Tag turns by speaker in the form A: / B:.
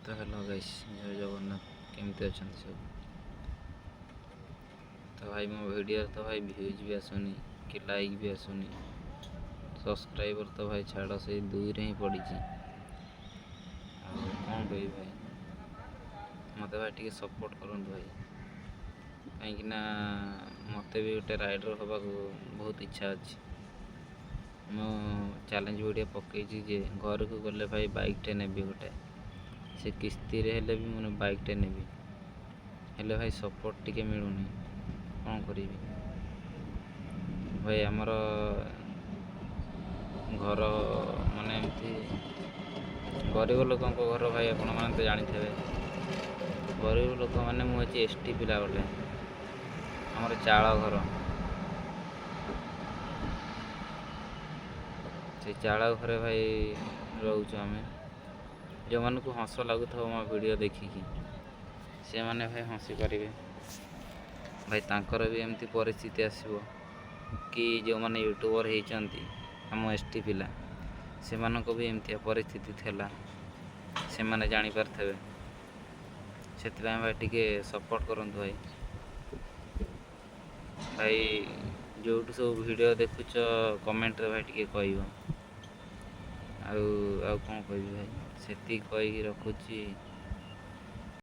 A: तो hello guys, जय जगन्नाथ। केमती अच्छा सब? तो भाई मो वीडियो तो भाई व्यूज भी आसुनी कि लाइक भी आसुनी, सब्सक्राइबर तो भाई छाड़ से 2 रे ही पड़ी। कौन कही भाई, मत भाई टे सपोर्ट करूँ भाई, कहीं मत भी गोटे राइडर हवा बहुत इच्छा अच्छी। मो चैलेंज वीडियो पकई जे घर को गले भाई बाइकटे नेबी गोटे, से किस्ती रे हेले भी मैंने बाइकटे नेबी, हेले भाई सपोर्ट टिके मिलूनी, कौन करी भाई। आमर घर माने एमती गरीब लोक घर भाई, आपण मैंने तो जानी थे गरीब लोक मैंने मुझे एसटी पिला गोटे आमर चाल घर, से चाल घरे भाई रोच आम जो मन को हस लगुथ मो वीडियो देखिकी से मैंने भाई हसी पारे भाई, तांकर भी एमती परिस्थिति आसो कि जो मैंने यूट्यूबर होती आम एसटी पिला से मानक भी एमती परिस्थिति थिला, से माने जानी पारथेबे। से भाई टिके सपोर्ट करंतु भाई। भाई जो सब वीडियो देखुच कमेंट रे भाई टिके कहब, आउ कौन कह भाई, से कही रखुची।